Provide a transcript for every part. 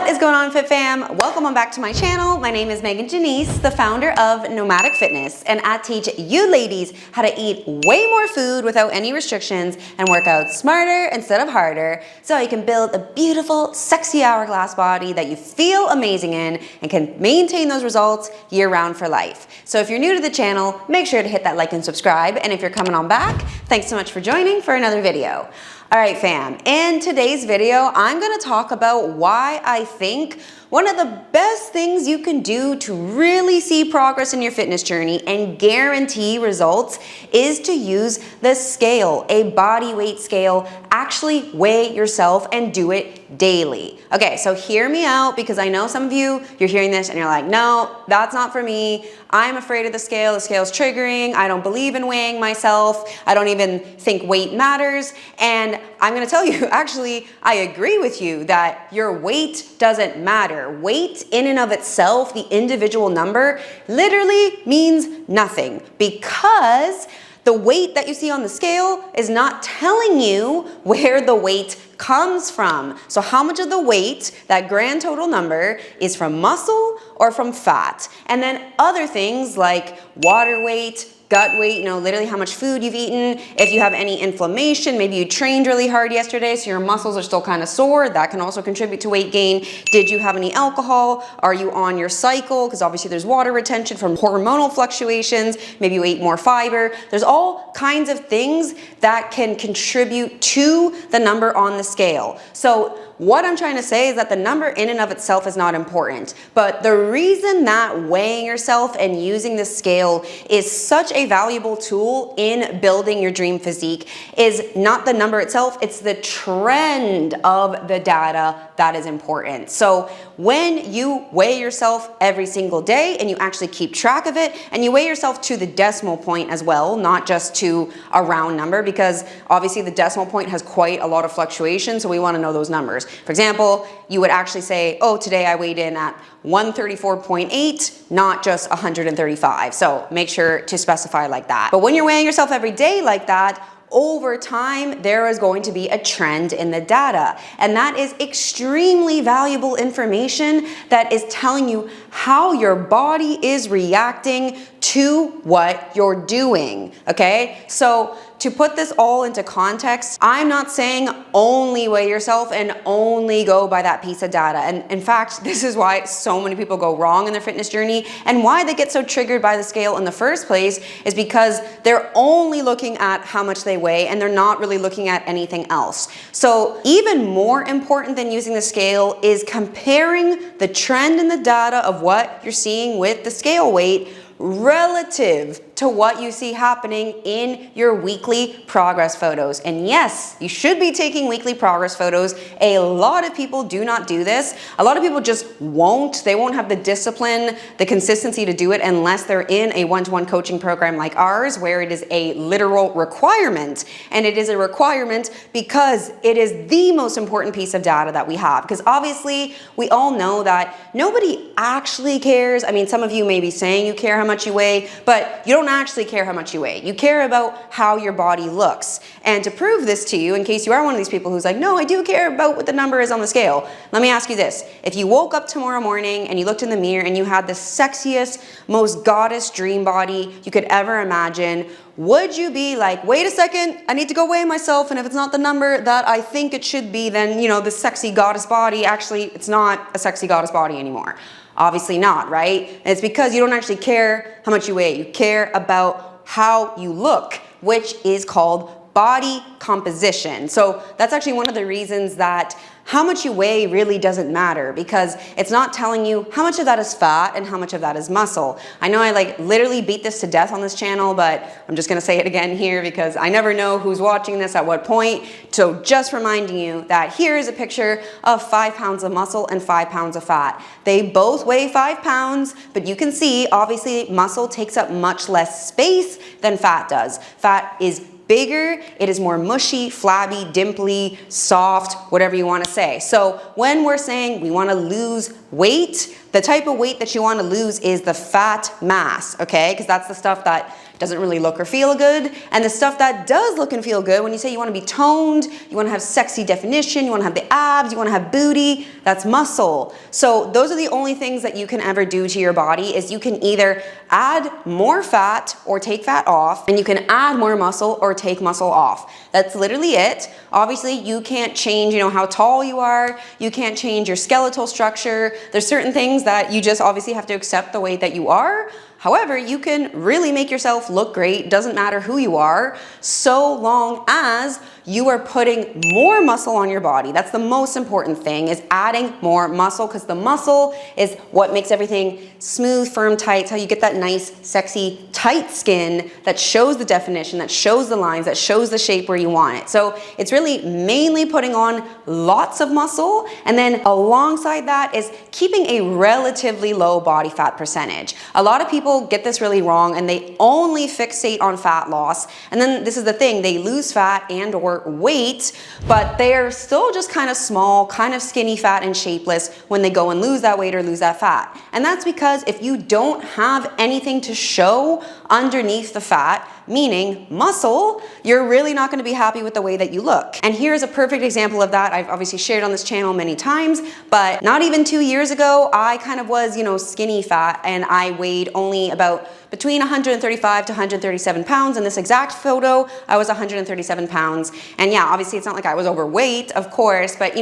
What is going on, Fit Fam? Welcome on back to my channel. My name is Megan Janice, the founder of Nomadic Fitness, and I teach you ladies how to eat way more food without any restrictions and work out smarter instead of harder so you can build a beautiful, sexy hourglass body that you feel amazing in and can maintain those results year-round for life. So if you're new to the channel, make sure to hit that like and subscribe, and if you're coming on back, thanks so much for joining for another video. All right, fam, in today's video, I'm gonna talk about why I think one of the best things you can do to really see progress in your fitness journey and guarantee results is to use the scale, a body weight scale. Actually weigh yourself and do it daily. Okay, so hear me out, because I know some of you're hearing this and you're like, no, that's not for me. I'm afraid of the scale. The scale's triggering. I don't believe in weighing myself. I don't even think weight matters. And I'm gonna tell you, actually, I agree with you that your weight doesn't matter. Weight in and of itself, the individual number, literally means nothing, because the weight that you see on the scale is not telling you where the weight comes from. So how much of the weight, that grand total number, is from muscle or from fat? And then other things like water weight, gut weight, literally how much food you've eaten. If you have any inflammation, maybe you trained really hard yesterday so your muscles are still kind of sore, that can also contribute to weight gain. Did you have any alcohol? Are you on your cycle? Because obviously there's water retention from hormonal fluctuations. Maybe you ate more fiber. There's all kinds of things that can contribute to the number on the scale. So what I'm trying to say is that the number in and of itself is not important, but the reason that weighing yourself and using the scale is such a valuable tool in building your dream physique is not the number itself, it's the trend of the data that is important. So when you weigh yourself every single day and you actually keep track of it, and you weigh yourself to the decimal point as well, not just to a round number, because obviously the decimal point has quite a lot of fluctuation, so we want to know those numbers. For example, you would actually say, oh, today I weighed in at 134.8, not just 135. So make sure to specify like that. But when you're weighing yourself every day like that, over time, there is going to be a trend in the data. And that is extremely valuable information that is telling you how your body is reacting to what you're doing, okay? So to put this all into context, I'm not saying only weigh yourself and only go by that piece of data. And in fact, this is why so many people go wrong in their fitness journey, and why they get so triggered by the scale in the first place is because they're only looking at how much they weigh and they're not really looking at anything else. So even more important than using the scale is comparing the trend in the data of what you're seeing with the scale weight relative to what you see happening in your weekly progress photos. And yes, you should be taking weekly progress photos. A lot of people do not do this. A lot of people just won't. They won't have the discipline, the consistency to do it unless they're in a one-to-one coaching program like ours, where it is a literal requirement. And it is a requirement because it is the most important piece of data that we have. Because obviously we all know that nobody actually cares. I mean, some of you may be saying you care how much you weigh, but you don't actually care how much you weigh. You care about how your body looks. And to prove this to you, in case you are one of these people who's like, no, I do care about what the number is on the scale, let me ask you this. If you woke up tomorrow morning and you looked in the mirror and you had the sexiest, most goddess dream body you could ever imagine, would you be like, wait a second, I need to go weigh myself, and if it's not the number that I think it should be, then, the sexy goddess body, actually, it's not a sexy goddess body anymore. Obviously not, right? And it's because you don't actually care how much you weigh. You care about how you look, which is called body composition. So that's actually one of the reasons that how much you weigh really doesn't matter, because it's not telling you how much of that is fat and how much of that is muscle. I know I literally beat this to death on this channel, but I'm just gonna say it again here because I never know who's watching this at what point. So just reminding you that here is a picture of 5 pounds of muscle and 5 pounds of fat. They both weigh 5 pounds, but you can see obviously muscle takes up much less space than fat does. Fat is bigger, it is more mushy, flabby, dimply, soft, whatever you want to say. So when we're saying we want to lose weight, the type of weight that you want to lose is the fat mass, okay? Because that's the stuff that doesn't really look or feel good. And the stuff that does look and feel good, when you say you want to be toned, you want to have sexy definition, you want to have the abs, you want to have booty, that's muscle. So those are the only things that you can ever do to your body is you can either add more fat or take fat off, and you can add more muscle or take muscle off. That's literally it. Obviously, you can't change, how tall you are. You can't change your skeletal structure. There's certain things that you just obviously have to accept the way that you are. However, you can really make yourself look great, doesn't matter who you are, so long as you are putting more muscle on your body. That's the most important thing, is adding more muscle, because the muscle is what makes everything smooth, firm, tight. It's how you get that nice, sexy, tight skin that shows the definition, that shows the lines, that shows the shape where you want it. So it's really mainly putting on lots of muscle, and then alongside that is keeping a relatively low body fat percentage. A lot of people get this really wrong, and they only fixate on fat loss. And then this is the thing, they lose fat and or weight, but they're still just kind of small, kind of skinny fat and shapeless when they go and lose that weight or lose that fat. And that's because if you don't have anything to show underneath the fat, meaning muscle, you're really not going to be happy with the way that you look. And here's a perfect example of that. I've obviously shared on this channel many times, but not even 2 years ago, I kind of was, skinny fat, and I weighed only about between 135 to 137 pounds. In this exact photo, I was 137 pounds. And yeah, obviously it's not like I was overweight, of course, but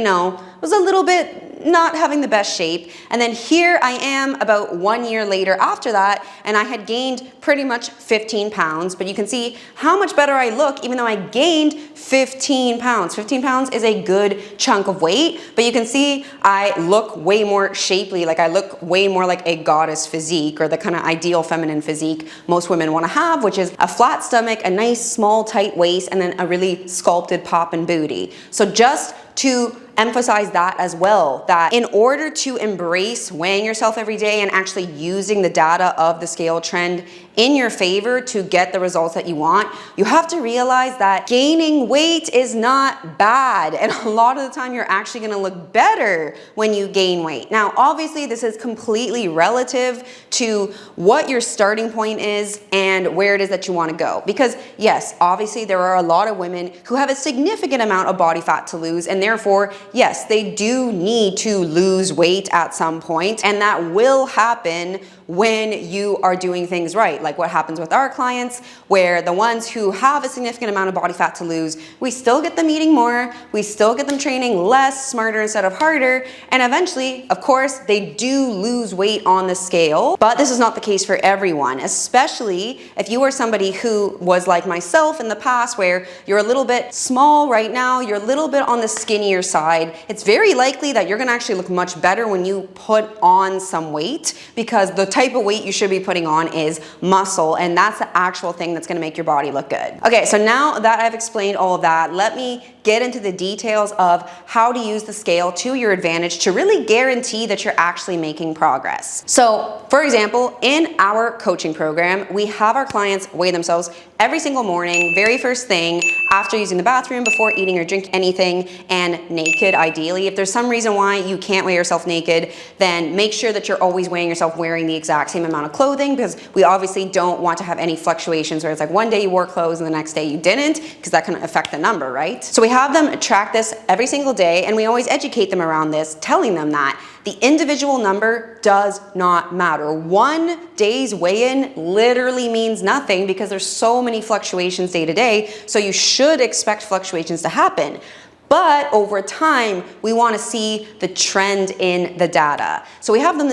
was a little bit not having the best shape. And then here I am about 1 year later after that, and I had gained pretty much 15 pounds, but you can see how much better I look even though I gained 15 pounds. 15 pounds is a good chunk of weight, but you can see I look way more shapely, like I look way more like a goddess physique, or the kind of ideal feminine physique most women want to have, which is a flat stomach, a nice small tight waist, and then a really sculpted pop and booty. So just to emphasize that as well, that in order to embrace weighing yourself every day and actually using the data of the scale trend in your favor to get the results that you want, you have to realize that gaining weight is not bad. And a lot of the time you're actually gonna look better when you gain weight. Now, obviously this is completely relative to what your starting point is and where it is that you wanna go. Because yes, obviously there are a lot of women who have a significant amount of body fat to lose, and therefore, yes, they do need to lose weight at some point, and that will happen when you are doing things right. Like what happens with our clients, where the ones who have a significant amount of body fat to lose, we still get them eating more, we still get them training less, smarter instead of harder, and eventually, of course, they do lose weight on the scale. But this is not the case for everyone, especially if you are somebody who was like myself in the past, where you're a little bit small right now, you're a little bit on the skinnier side. It's very likely that you're gonna actually look much better when you put on some weight, because the type of weight you should be putting on is muscle, and that's the actual thing that's gonna make your body look good. Okay, so now that I've explained all of that, let me get into the details of how to use the scale to your advantage to really guarantee that you're actually making progress. So, for example, in our coaching program, we have our clients weigh themselves every single morning, very first thing, after using the bathroom, before eating or drinking anything, and naked ideally. If there's some reason why you can't weigh yourself naked, then make sure that you're always weighing yourself wearing the exact same amount of clothing, because we obviously don't want to have any fluctuations where it's like one day you wore clothes and the next day you didn't, because that can affect the number, right? So we have them track this every single day, and we always educate them around this, telling them that the individual number does not matter. 1 day's weigh-in literally means nothing, because there's so many fluctuations day to day, so you should expect fluctuations to happen. But over time, we want to see the trend in the data. So we have them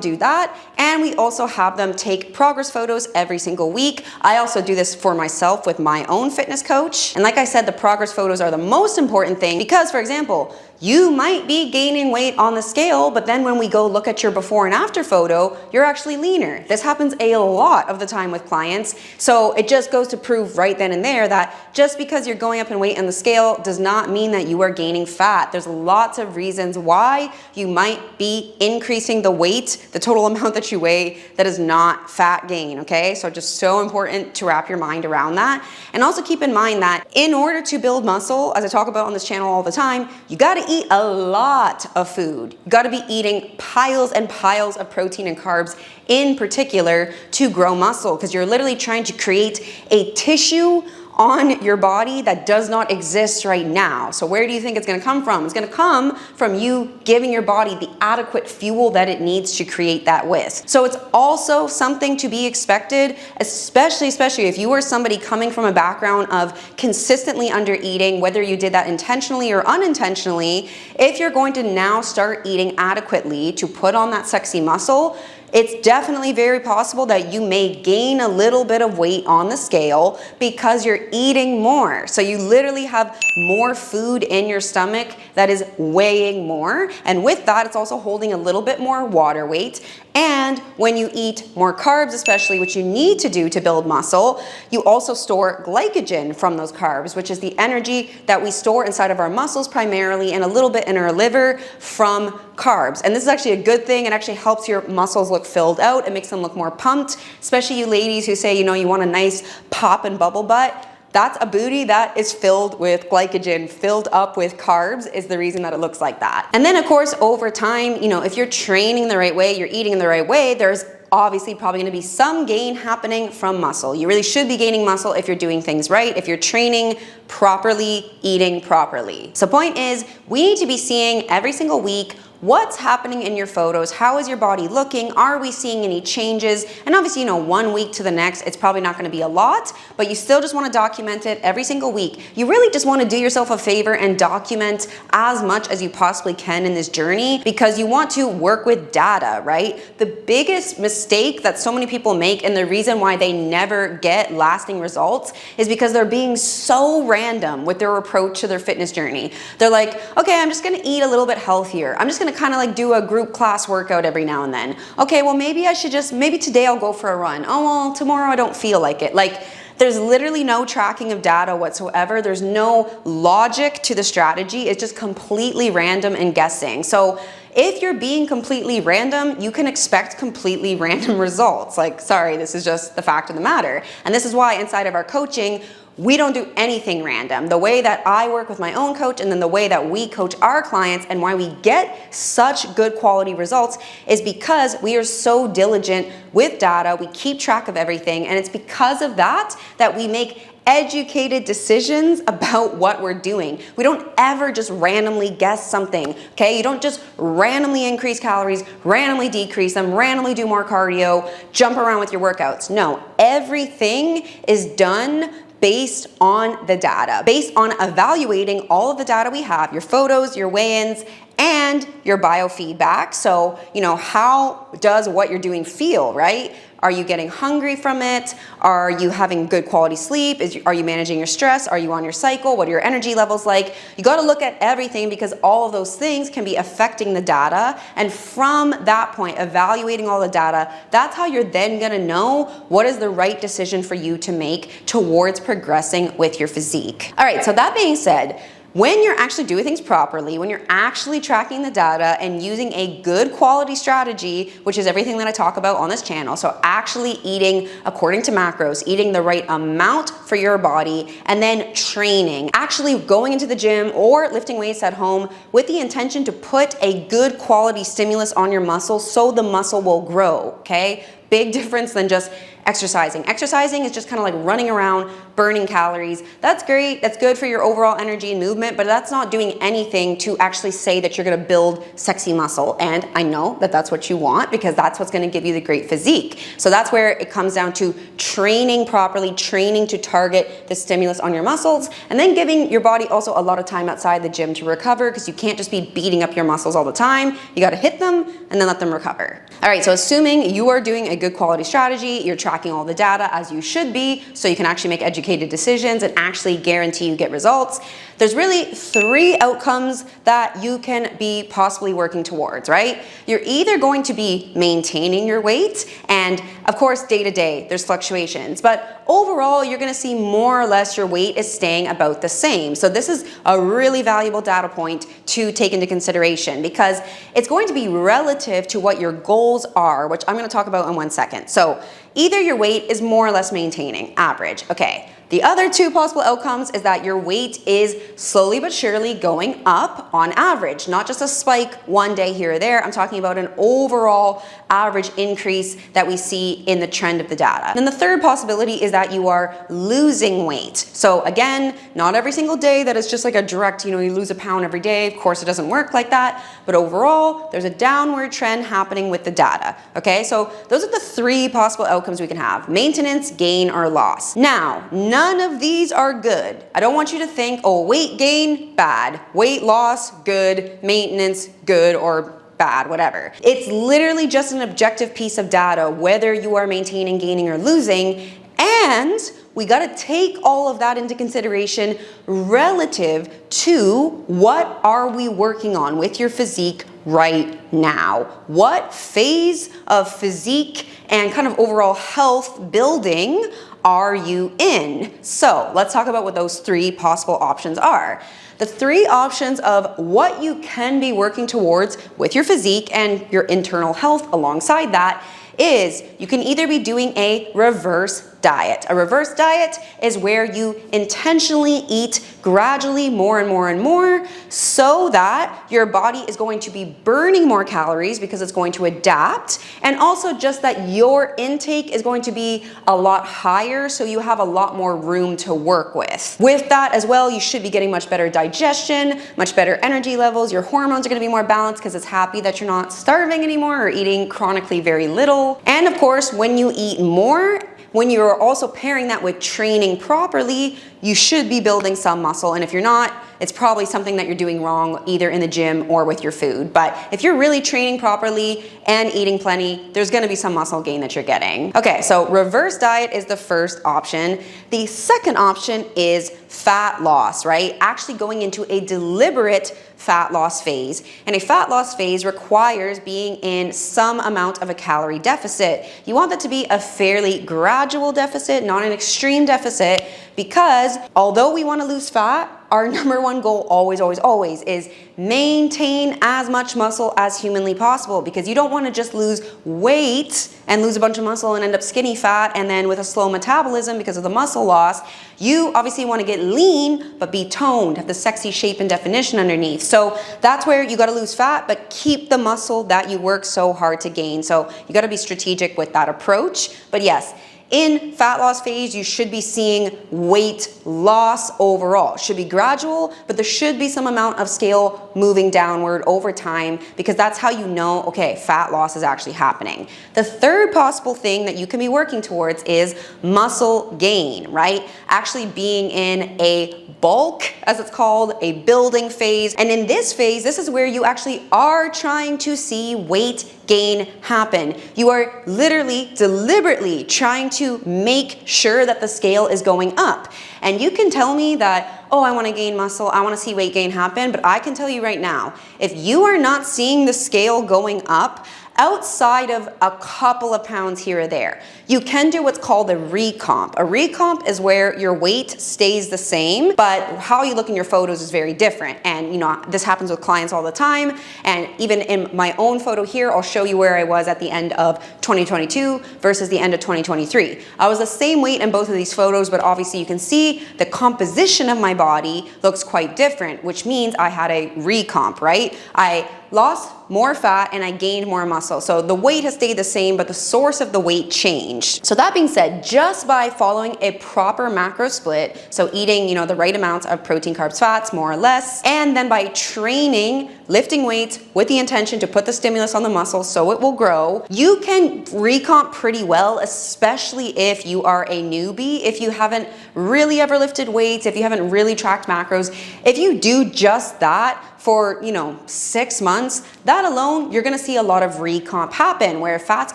do that, and we also have them take progress photos every single week. I also do this for myself with my own fitness coach. And like I said, the progress photos are the most important thing, because, for example, you might be gaining weight on the scale, but then when we go look at your before and after photo, you're actually leaner. This happens a lot of the time with clients. So it just goes to prove right then and there that just because you're going up in weight on the scale does not mean that you are gaining fat. There's lots of reasons why you might be increasing the weight, the total amount that you weigh, that is not fat gain, okay? So just so important to wrap your mind around that. And also keep in mind that in order to build muscle, as I talk about on this channel all the time, you gotta gotta eat a lot of food. You gotta be eating piles and piles of protein and carbs in particular to grow muscle, because you're literally trying to create a tissue on your body that does not exist right now. So where do you think it's gonna come from? It's gonna come from you giving your body the adequate fuel that it needs to create that with. So it's also something to be expected, especially if you are somebody coming from a background of consistently under eating, whether you did that intentionally or unintentionally. If you're going to now start eating adequately to put on that sexy muscle, it's definitely very possible that you may gain a little bit of weight on the scale because you're eating more. So you literally have more food in your stomach that is weighing more. And with that, it's also holding a little bit more water weight. And when you eat more carbs, especially, which you need to do to build muscle, you also store glycogen from those carbs, which is the energy that we store inside of our muscles primarily, and a little bit in our liver from carbs. And this is actually a good thing. It actually helps your muscles look filled out. It makes them look more pumped, especially you ladies who say, you know, you want a nice pop and bubble butt. That's a booty that is filled with glycogen, filled up with carbs, is the reason that it looks like that. And then of course, over time, you know, if you're training the right way, you're eating in the right way, there's obviously probably gonna be some gain happening from muscle. You really should be gaining muscle if you're doing things right, if you're training properly, eating properly. So point is, we need to be seeing every single week what's happening in your photos. How is your body looking? Are we seeing any changes? And obviously, you know, 1 week to the next, it's probably not gonna be a lot, but you still just wanna document it every single week. You really just wanna do yourself a favor and document as much as you possibly can in this journey, because you want to work with data, right? The biggest mistake that so many people make, and the reason why they never get lasting results, is because they're being so random with their approach to their fitness journey. They're like, okay, I'm just gonna eat a little bit healthier. I'm just gonna kind of like do a group class workout every now and then. Okay, well maybe I should just, maybe today I'll go for a run. Oh, well, tomorrow I don't feel like it. Like, there's literally no tracking of data whatsoever. There's no logic to the strategy. It's just completely random and guessing. So if you're being completely random, you can expect completely random results. Like, sorry, this is just the fact of the matter. And this is why inside of our coaching, we don't do anything random. The way that I work with my own coach, and then the way that we coach our clients, and why we get such good quality results, is because we are so diligent with data. We keep track of everything. And it's because of that that we make educated decisions about what we're doing. We don't ever just randomly guess something, okay? You don't just randomly increase calories, randomly decrease them, randomly do more cardio, jump around with your workouts. No, everything is done based on the data, based on evaluating all of the data we have, your photos, your weigh-ins, and your biofeedback. So, you know, how does what you're doing feel, right? Are you getting hungry from it? Are you having good quality sleep? Are you managing your stress? Are you on your cycle? What are your energy levels like? You got to look at everything, because all of those things can be affecting the data. And from that point, evaluating all the data, that's how you're then going to know what is the right decision for you to make towards progressing with your physique. All right, so that being said, when you're actually doing things properly, when you're actually tracking the data and using a good quality strategy, which is everything that I talk about on this channel, so actually eating according to macros, eating the right amount for your body, and then training, actually going into the gym or lifting weights at home with the intention to put a good quality stimulus on your muscle so the muscle will grow, okay? Big difference than just exercising. Exercising is just kind of like running around, burning calories. That's great. That's good for your overall energy and movement, but that's not doing anything to actually say that you're going to build sexy muscle. And I know that that's what you want, because that's what's going to give you the great physique. So that's where it comes down to training properly, training to target the stimulus on your muscles, and then giving your body also a lot of time outside the gym to recover, because you can't just be beating up your muscles all the time. You got to hit them and then let them recover. All right, so assuming you are doing a good quality strategy, you're tracking all the data as you should be, so you can actually make educated decisions and actually guarantee you get results, there's really 3 outcomes that you can be possibly working towards, right? You're either going to be maintaining your weight, and of course, day to day, there's fluctuations, but overall, you're gonna see more or less your weight is staying about the same. So this is a really valuable data point to take into consideration, because it's going to be relative to what your goals are, which I'm gonna talk about in 1 second. So either your weight is more or less maintaining, average, okay. The other two possible outcomes is that your weight is slowly but surely going up on average, not just a spike one day here or there. I'm talking about an overall average increase that we see in the trend of the data. And then the third possibility is that you are losing weight. So again, not every single day that is just like a direct, you lose a pound every day. Of course, it doesn't work like that. But overall, there's a downward trend happening with the data. Okay, so those are the three possible outcomes we can have: maintenance, gain, or loss. Now, none of these are good. I don't want you to think, oh, weight gain, bad. Weight loss, good. Maintenance, good, or bad, whatever. It's literally just an objective piece of data, whether you are maintaining, gaining, or losing. And we got to take all of that into consideration relative to what are we working on with your physique right now. What phase of physique and kind of overall health building are you in? So let's talk about what those three possible options are. The three options of what you can be working towards with your physique and your internal health alongside that is you can either be doing a reverse diet. A reverse diet is where you intentionally eat gradually more and more and more so that your body is going to be burning more calories because it's going to adapt, and also just that your intake is going to be a lot higher so you have a lot more room to work with. With that as well, you should be getting much better digestion, much better energy levels. Your hormones are going to be more balanced because it's happy that you're not starving anymore or eating chronically very little. And of course, when you eat more, when you're also pairing that with training properly, you should be building some muscle. And if you're not, it's probably something that you're doing wrong either in the gym or with your food. But if you're really training properly and eating plenty, there's gonna be some muscle gain that you're getting. Okay, so reverse diet is the first option. The second option is fat loss, right? Actually going into a deliberate fat loss phase. And a fat loss phase requires being in some amount of a calorie deficit. You want that to be a fairly gradual deficit, not an extreme deficit, because although we want to lose fat, our number one goal always is maintain as much muscle as humanly possible, because you don't want to just lose weight and lose a bunch of muscle and end up skinny fat and then with a slow metabolism because of the muscle loss. You obviously want to get lean but be toned, have the sexy shape and definition underneath. So that's where you got to lose fat but keep the muscle that you work so hard to gain. So you got to be strategic with that approach. But yes, in fat loss phase, you should be seeing weight loss overall. It should be gradual, but there should be some amount of scale moving downward over time, because that's how you know, okay, fat loss is actually happening. The third possible thing that you can be working towards is muscle gain, right? Actually being in a bulk, as it's called, a building phase. And in this phase, this is where you actually are trying to see weight gain happen. You are literally deliberately trying to make sure that the scale is going up. And you can tell me that, oh, I want to gain muscle, I want to see weight gain happen, but I can tell you right now, if you are not seeing the scale going up outside of a couple of pounds here or there, you can do what's called a recomp. A recomp is where your weight stays the same, but how you look in your photos is very different. And this happens with clients all the time. And even in my own photo here, I'll show you where I was at the end of 2022 versus the end of 2023. I was the same weight in both of these photos, but obviously you can see the composition of my body looks quite different, which means I had a recomp, right? I lost more fat and I gained more muscle. So the weight has stayed the same, but the source of the weight changed. So that being said, just by following a proper macro split, so eating, the right amounts of protein, carbs, fats, more or less, and then by training, lifting weights with the intention to put the stimulus on the muscle so it will grow, you can recomp pretty well, especially if you are a newbie, if you haven't really ever lifted weights, if you haven't really tracked macros. If you do just that for 6 months, that alone, you're gonna see a lot of recomp happen where fat's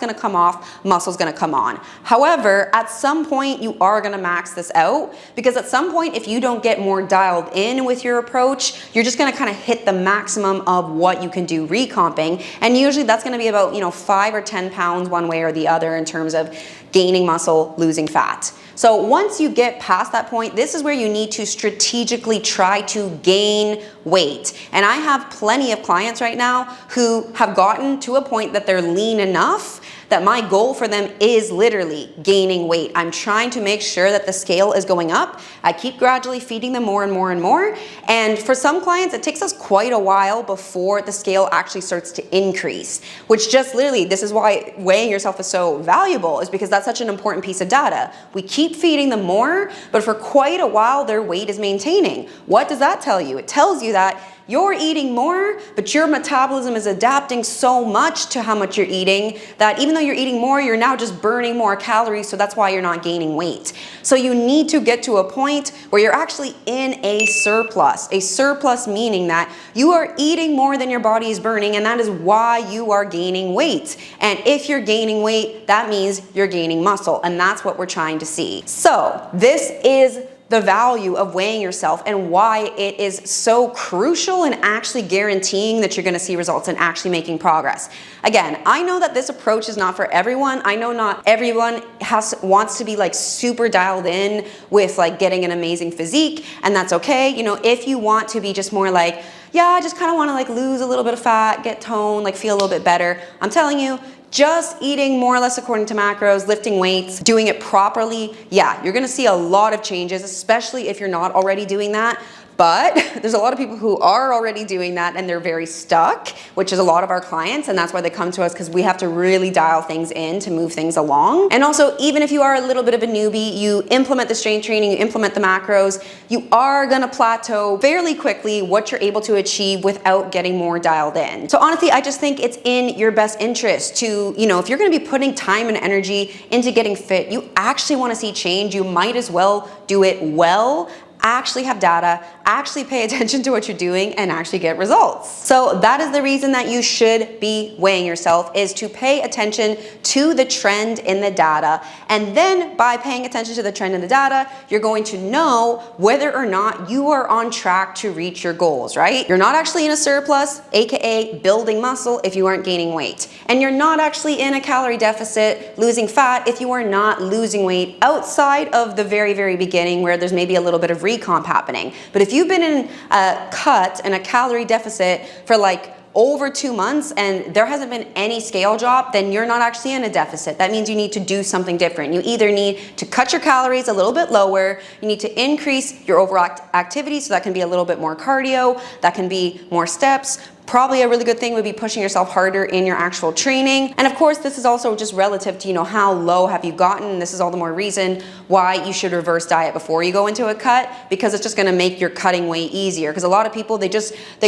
gonna come off, muscle's gonna come on. However, at some point you are gonna max this out, because at some point, if you don't get more dialed in with your approach, you're just gonna kind of hit the maximum of what you can do recomping. And usually that's gonna be about 5 or 10 pounds one way or the other in terms of gaining muscle, losing fat. So once you get past that point, this is where you need to strategically try to gain weight. And I have plenty of clients right now who have gotten to a point that they're lean enough that my goal for them is literally gaining weight. I'm trying to make sure that the scale is going up. I keep gradually feeding them more and more and more. And for some clients, it takes us quite a while before the scale actually starts to increase, which just literally, this is why weighing yourself is so valuable, is because that's such an important piece of data. We keep feeding them more, but for quite a while, their weight is maintaining. What does that tell you? It tells you that you're eating more, but your metabolism is adapting so much to how much you're eating that even though you're eating more, you're now just burning more calories, so that's why you're not gaining weight. So you need to get to a point where you're actually in a surplus. A surplus meaning that you are eating more than your body is burning, and that is why you are gaining weight. And if you're gaining weight, that means you're gaining muscle, and that's what we're trying to see. So this is the value of weighing yourself and why it is so crucial in actually guaranteeing that you're gonna see results and actually making progress. Again, I know that this approach is not for everyone. I know not everyone wants to be like super dialed in with like getting an amazing physique, and that's okay. You know, if you want to be just more like, yeah, I just kind of want to like lose a little bit of fat, get toned, like feel a little bit better, I'm telling you, just eating more or less according to macros, lifting weights, doing it properly, yeah, you're gonna see a lot of changes, especially if you're not already doing that. But there's a lot of people who are already doing that and they're very stuck, which is a lot of our clients, and that's why they come to us, because we have to really dial things in to move things along. And also, even if you are a little bit of a newbie, you implement the strength training, you implement the macros, you are gonna plateau fairly quickly what you're able to achieve without getting more dialed in. So honestly, I just think it's in your best interest to, you know, if you're gonna be putting time and energy into getting fit, you actually wanna see change, you might as well do it well, actually have data, actually pay attention to what you're doing, and actually get results. So that is the reason that you should be weighing yourself, is to pay attention to the trend in the data. And then by paying attention to the trend in the data, you're going to know whether or not you are on track to reach your goals, right? You're not actually in a surplus, AKA building muscle, if you aren't gaining weight. And you're not actually in a calorie deficit, losing fat, if you are not losing weight outside of the very, very beginning where there's maybe a little bit of recomp happening. But if you've been in a cut and a calorie deficit for like over 2 months and there hasn't been any scale drop, then you're not actually in a deficit. That means you need to do something different. You either need to cut your calories a little bit lower, you need to increase your overall activity, so that can be a little bit more cardio, that can be more steps. Probably a really good thing would be pushing yourself harder in your actual training. And of course, this is also just relative to, you know, how low have you gotten. This is all the more reason why you should reverse diet before you go into a cut, because it's just gonna make your cutting way easier. Because a lot of people, they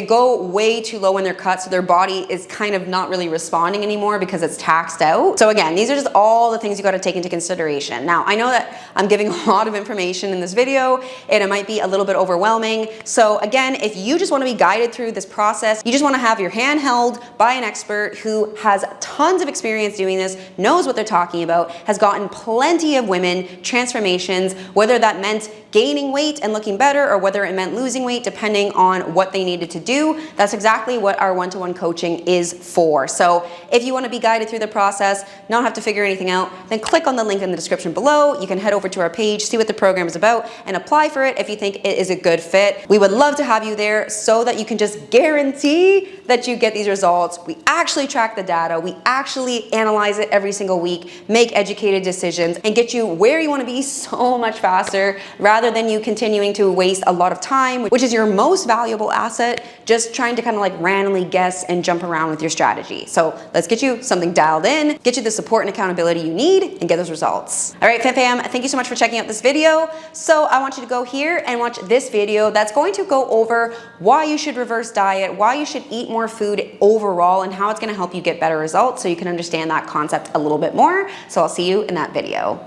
go way too low in their cut, so their body is kind of not really responding anymore because it's taxed out. So again, these are just all the things you gotta take into consideration. Now, I know that I'm giving a lot of information in this video, and it might be a little bit overwhelming. So again, if you just wanna be guided through this process, you just wanna have your hand held by an expert who has tons of experience doing this, knows what they're talking about, has gotten plenty of women transformations, whether that meant gaining weight and looking better or whether it meant losing weight, depending on what they needed to do. That's exactly what our one-to-one coaching is for. So if you want to be guided through the process, not have to figure anything out, then click on the link in the description below. You can head over to our page, see what the program is about, and apply for it if you think it is a good fit. We would love to have you there so that you can just guarantee that you get these results. We actually track the data, we actually analyze it every single week, make educated decisions, and get you where you want to be so much faster, rather than you continuing to waste a lot of time, which is your most valuable asset, just trying to kind of like randomly guess and jump around with your strategy. So let's get you something dialed in, get you the support and accountability you need, and get those results. All right, fam, thank you so much for checking out this video. So I want you to go here and watch this video that's going to go over why you should reverse diet, why you should eat more food overall, and how it's going to help you get better results, so you can understand that concept a little bit more. So I'll see you in that video.